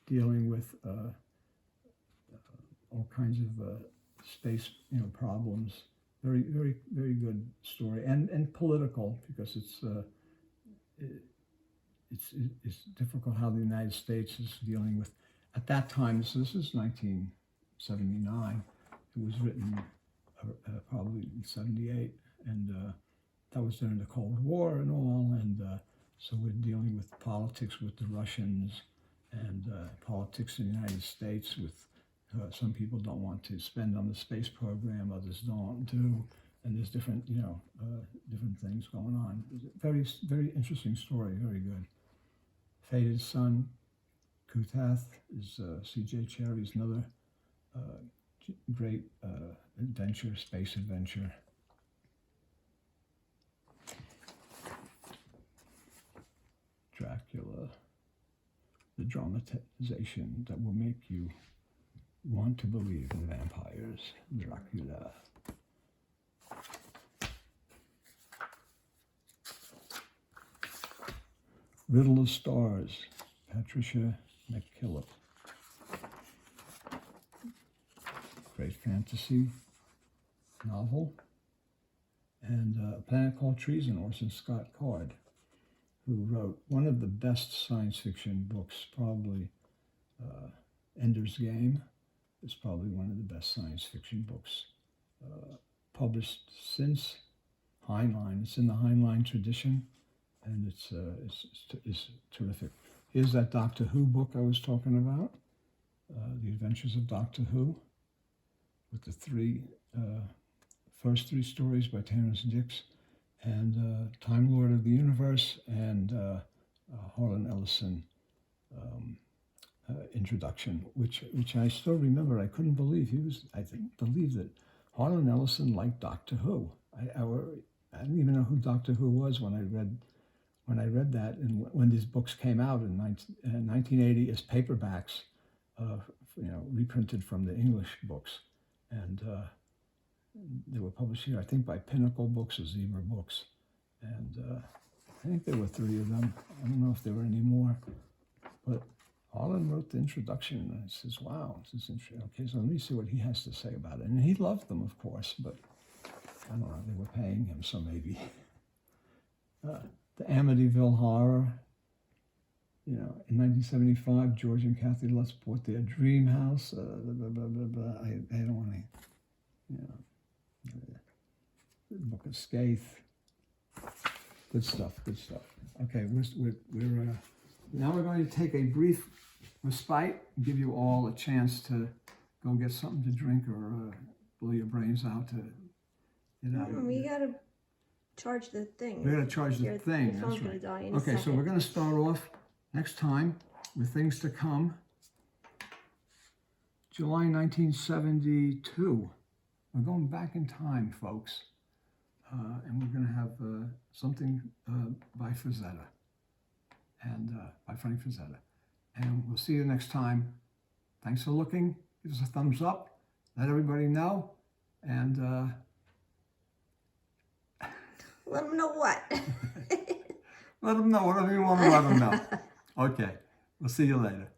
dealing with all kinds of space, problems. Very, very, very good story, and political, because it's difficult how the United States is dealing with at that time. So this is 1979. It was written probably in 78, and that was during the Cold War and all, and so we're dealing with politics with the Russians and politics in the United States with some people don't want to spend on the space program, others don't do, and there's different, different things going on. Very, very interesting story, very good. Fated Son, Kutath is C.J. Cherry's another great adventure, space adventure. Dracula, the dramatization that will make you want to believe in vampires. Dracula. Riddle of Stars, Patricia McKillop. Great fantasy novel. And A Planet Called Treason, Orson Scott Card, who wrote one of the best science fiction books, probably Ender's Game. It's probably one of the best science fiction books published since Heinlein. It's in the Heinlein tradition, and it's terrific. Here's that Doctor Who book I was talking about, The Adventures of Doctor Who, with the first three stories by Terrence Dicks, and Time Lord of the Universe, and Harlan Ellison introduction, which I still remember. I couldn't believe I didn't believe that Harlan Ellison liked Doctor Who. I didn't even know who Doctor Who was when I read that, and when these books came out in 1980 as paperbacks, reprinted from the English books, and they were published here, I think, by Pinnacle Books or Zebra Books, and I think there were 3 of them. I don't know if there were any more, but Harlan wrote the introduction, and I says, wow, this is interesting. Okay, so let me see what he has to say about it. And he loved them, of course, but I don't know, they were paying him, so maybe. The Amityville Horror, in 1975, George and Kathy Lutz bought their dream house. I don't want to, the Book of Skaith. Good stuff, good stuff. Okay, we're now we're going to take a brief respite and give you all a chance to go get something to drink or blow your brains out to get out. We gotta charge the thing. We gotta charge the thing. Your phone's That's right. gonna die in a Okay, so second. we're going to start off next time with Things to Come. July 1972. We're going back in time, folks, and we're going to have something by Frazetta. And by Frank Frazetta. And we'll see you next time. Thanks for looking. Give us a thumbs up. Let everybody know. And let them know what. let them know whatever you want to let them know. Okay. We'll see you later.